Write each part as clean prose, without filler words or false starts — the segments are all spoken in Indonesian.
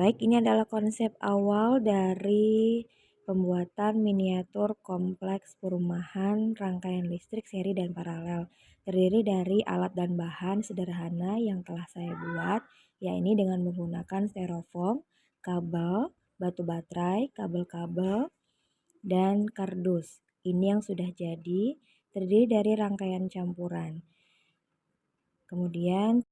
Baik, ini adalah konsep awal dari pembuatan miniatur kompleks perumahan rangkaian listrik seri dan paralel. Terdiri dari alat dan bahan sederhana yang telah saya buat, yakni dengan menggunakan styrofoam, kabel, batu baterai, kabel-kabel, dan kardus. Ini yang sudah jadi, terdiri dari rangkaian campuran. Kemudian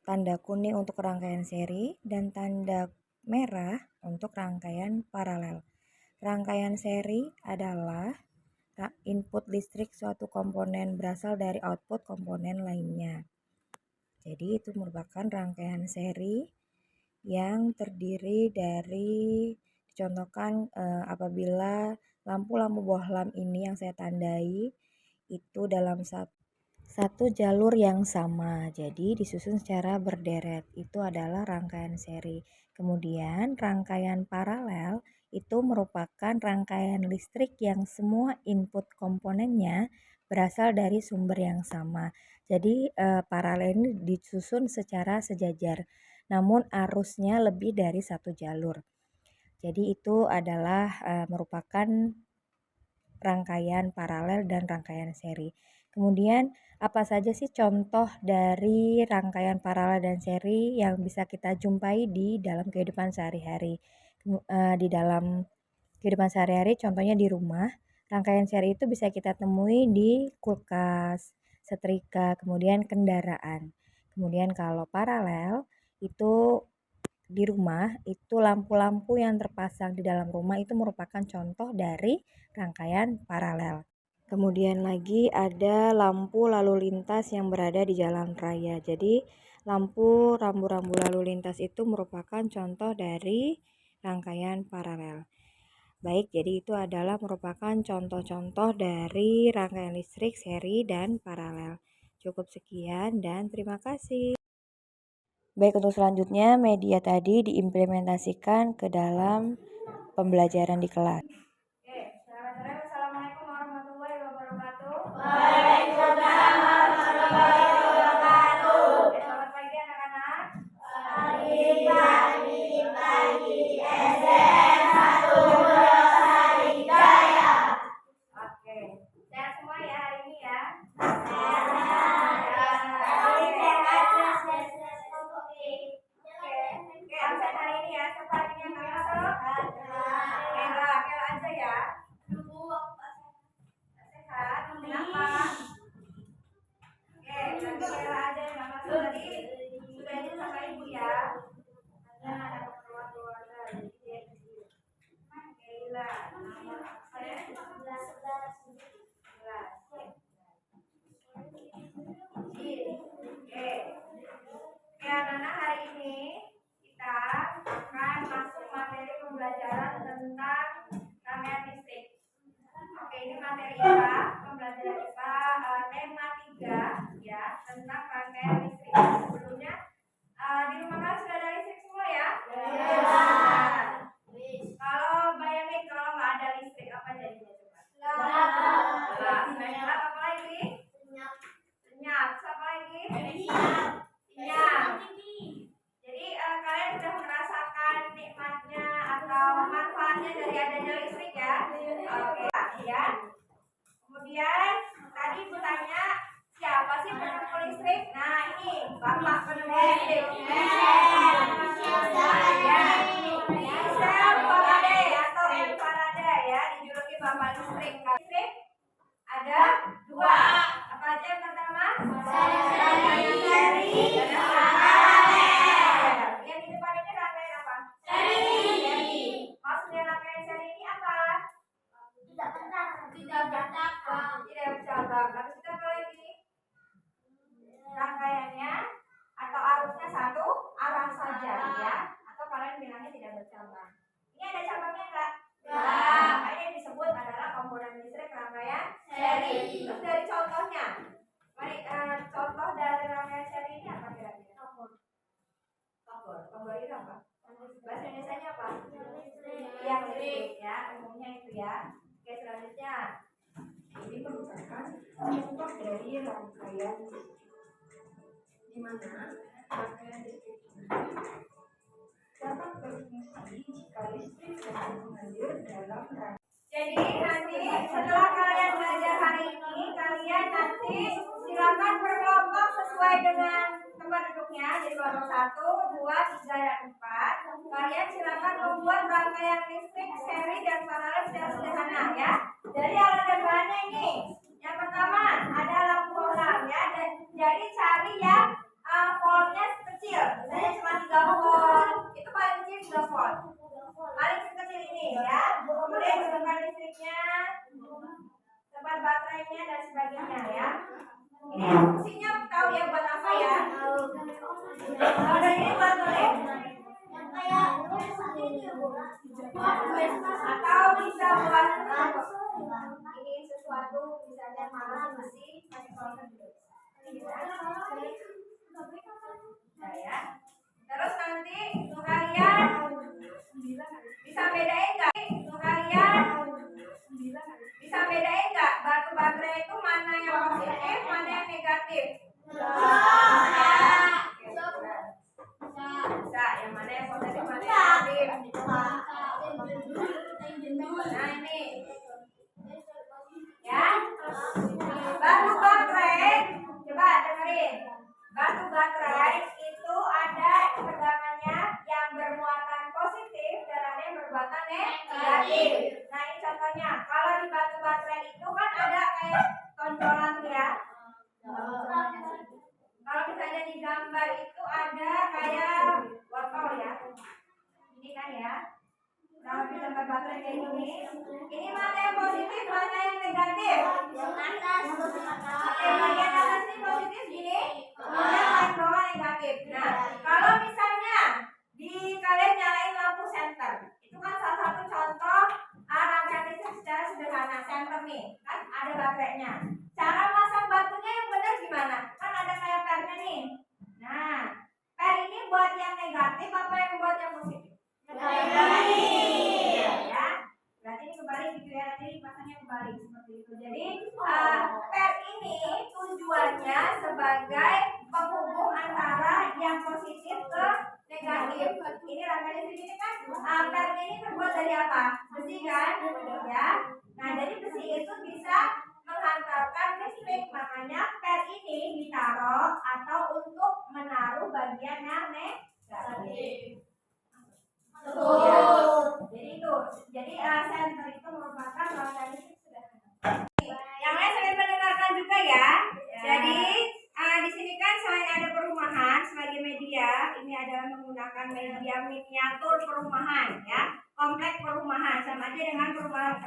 tanda kuning untuk rangkaian seri dan tanda merah untuk rangkaian paralel. Rangkaian seri adalah input listrik suatu komponen berasal dari output komponen lainnya. Jadi itu merupakan rangkaian seri yang terdiri dari dicontohkan apabila lampu-lampu bohlam ini yang saya tandai itu dalam satu jalur yang sama, jadi disusun secara berderet. Itu adalah rangkaian seri. Kemudian rangkaian paralel itu merupakan rangkaian listrik yang semua input komponennya berasal dari sumber yang sama. Jadi paralel ini disusun secara sejajar, namun arusnya lebih dari satu jalur. Jadi itu adalah merupakan rangkaian paralel dan rangkaian seri. Kemudian apa saja sih contoh dari rangkaian paralel dan seri yang bisa kita jumpai di dalam kehidupan sehari-hari? Di dalam kehidupan sehari-hari contohnya di rumah, rangkaian seri itu bisa kita temui di kulkas, setrika, kemudian kendaraan. Kemudian kalau paralel itu di rumah itu lampu-lampu yang terpasang di dalam rumah itu merupakan contoh dari rangkaian paralel. Kemudian lagi ada lampu lalu lintas yang berada di jalan raya. Jadi lampu rambu-rambu lalu lintas itu merupakan contoh dari rangkaian paralel. Baik, jadi itu adalah merupakan contoh-contoh dari rangkaian listrik seri dan paralel. Cukup sekian dan terima kasih. Baik, untuk selanjutnya media tadi diimplementasikan ke dalam pembelajaran di kelas. Oke, selamat sore. Wassalamualaikum warahmatullahi wabarakatuh. Waalaikumsalam warahmatullahi wabarakatuh. Selamat pagi anak-anak. Pagi SM 1 Losari Jaya. Oke, sehat semua ya hari ini ya. Oke, absen hari ini ya. Siapa hari ini yang nggak masuk? Kela aja ya. Sehat. Kenapa? Oke, nanti Kela aja yang nggak masuk tadi. Sudah izin sama ibu ya. Karena ada keperluan keluarga. Kela, nomor absen 11. Oke, anak-anak, hari ini kita akan masuk materi pembelajaran tentang rangkaian listrik. Oke, ini materi IPA, pembelajaran IPA tema 3 ya, tentang rangkaian listrik. Sebelumnya di rumah kalian sudah ada listrik semua ya? Kalau bayangin kalau nggak ada listrik apa jadinya coba? Gelap. Gelap apa lagi? Senyap. Apa lagi? Sinyal. Jadi kalian sudah merasakan nikmatnya atau manfaatnya dari adanya listrik ya? Oke, ya. Kemudian tadi ibu tanya siapa sih penemu listrik? Nah ini bapak penemu listrik. Michel Faraday atau M Faraday ya, dijuluki bapak listrik. Listrik ada 2. Apa aja yang pertama? Seri dan paralel. Yang di depan ini rangkaian apa? Seri. Maksudnya rangkaian seri ini apa? Tidak bercabang. Habis itu apa lagi? Rangkaiannya atau arusnya satu arah saja ya, atau kalian bilangnya tidak bercabang. Ini ada cabangnya enggak? Enggak. Makanya yang disebut adalah komponen listrik rangkaian seri. Terus dari contohnya, mari contoh dari rangkaian seri ini apa kira-kira? Kompor itu apa? Bahasa Indonesianya apa? Yang listrik ya, umumnya itu ya. Oke, selanjutnya. Ini merupakan contoh dari rangkaian di mana rangkaian listrik dapat berfungsi Jadi nanti setelah kalian belajar hari ini, kalian nanti silakan berkelompok sesuai dengan tempat duduknya. Jadi kelompok 1, 2, 3, dan 4. Kalian silakan membuat rangkaian listrik, seri, dan paralel secara sederhana ya. Jadi alat dan bahannya ini. Yang pertama ada lampu bohlam ya. Jadi cari yang voltnya kecil. Misalnya cuma 3 volt. Itu paling kecil 3 volt. Paling kecil ini ya. Kemudian gunakan listriknya, tempat baterainya dan sebagainya ya. Ini fungsinya tahu ya buat apa ya? Kalau dari ini buat boleh. Atau bisa buat ini sesuatu misalnya panas besi pakai solder juga bisa. Nah, ya. Terus nanti kalian bisa bedain nggak? Bisa bedain nggak batu baterai itu mana yang positif, mana yang negatif? Bisa. Yang mana yang positif, mana yang negatif? Nah ini, ya. Batu baterai, coba dengerin. Batu baterai itu ada tegangannya yang bermuatan positif dan ada yang bermuatan negatif. Nah ini contohnya, kalau di batu baterai itu kan ada kayak tonjolan ya. Kalau misalnya di gambar itu ada kayak botol ya. Ini kan ya. Kalau di gambar baterai kayak ini mana yang positif, mana yang negatif? Yang atas. Oke, bagian atas ini positif gini. Kemudian paling bawah negatif. Nah, kalau misalnya di kalian nyalain lampu senter, itu kan salah satu contoh rangkaian listrik secara sederhana. Senter nih, kan ada baterainya. Cara masang batunya yang benar gimana? Kan ada kayak pernya nih. Nah, per ini buat yang negatif apa yang buat yang positif? Negatif. Ya, berarti ini kebalik gitu ya. Nanti pasangnya kebalik seperti itu. Jadi per ini tujuannya sebagai penghubung antara yang positif ke negatif. Ini rangkaian listrik ini kan per ini terbuat dari apa? Besi kan? Ya. Nah, jadi besi itu bisa menghantarkan listrik, makanya per ini ditaruh atau untuk menaruh bagian yang negatif. Ya. Jadi senter itu merupakan rangkaian listrik sederhana. Yang lain sambil mendengarkan juga ya. Jadi di sini kan selain ada perumahan sebagai media, ini adalah menggunakan media miniatur perumahan ya, komplek perumahan sama aja dengan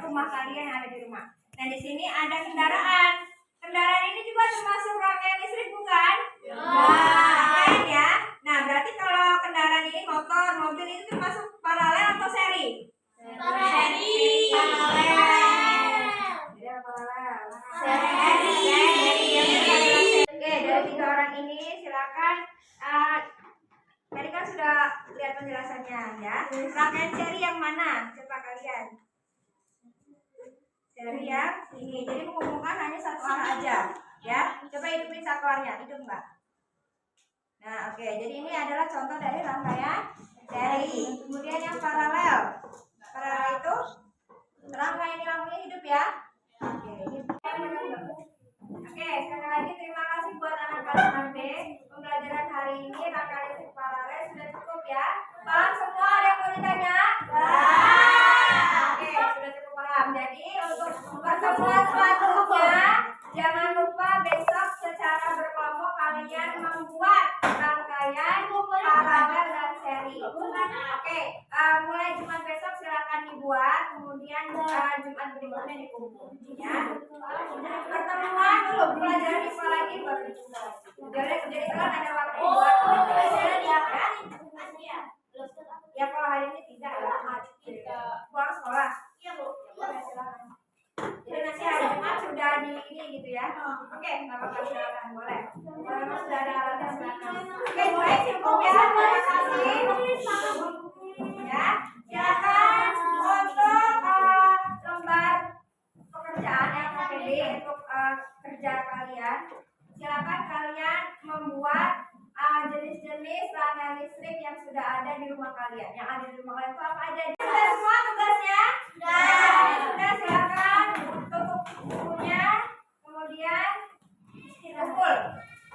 rumah kalian yang ada di rumah. Nah di sini ada kendaraan. Kendaraan ini juga termasuk rangkaian listrik bukan? Kan ya. Nah berarti kalau kendaraan ini motor, mobil itu termasuk paralel atau seri? Oke, dari 3 orang ini silakan. Tadi kan sudah lihat penjelasannya ya. Rangkaian seri yang mana? Coba kalian. Seri yang ini. Jadi menghubungkan hanya satu arah aja, ya. Coba hidupin saklarnya, hidup Mbak. Nah, oke. Jadi ini adalah contoh dari rangkaian seri. Kemudian yang paralel. Paralel itu rangkaian ini lampunya hidup ya. Oke, sekali lagi terima kasih buat anak kelas B. Pembelajaran hari ini rangkaian listrik paralel sudah cukup ya. Paham semua? Ada yang mau ditanya? Oke, sudah cukup paham. Jadi untuk pertemuan selanjutnya jangan lupa besok secara berkelompok kalian membuat rangkaian paralel dan seri. Oke, mulai Jumat besok silakan dibuat, kemudian Jumat berikutnya dikumpul. Ya. Pertemuan dulu pelajaran IPA lagi baru dibuka. Jadi kalian ada waktu buat pelajaran ya. Ya kalau hari ini tidak ya. Pulang sekolah. Iya Bu. Silakan. Jadi nanti hari Jumat sudah di ini gitu ya. Oke, nggak apa-apa silakan boleh. Kalau sudah ada alatnya silakan. Oke, baik cukup ya. Terima kasih. Ya, silakan untuk lembar pekerjaan LKPD untuk kerja kalian. Silakan kalian membuat jenis-jenis rangkaian rangkaian listrik yang sudah ada di rumah kalian. Yang ada di rumah kalian itu apa aja? Sudah semua tugasnya? Sudah, silakan tutup bukunya. Kemudian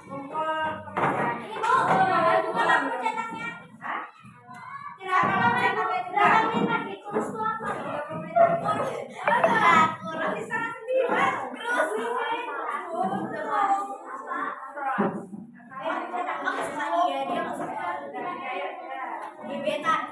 kumpul pekerjaan. Ini Bu, lampu cetaknya. Hah? Silakan cetaknya juga. Terus itu apa? Nanti sana sendiri. Terus. Gebetan.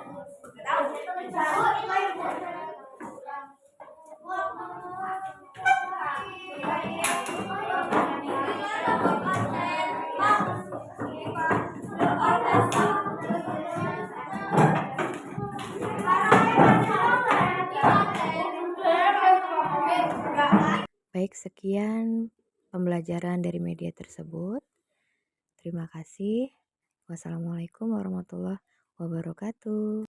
Baik, sekian pembelajaran dari media tersebut. Terima kasih. Wassalamualaikum warahmatullahi wabarakatuh.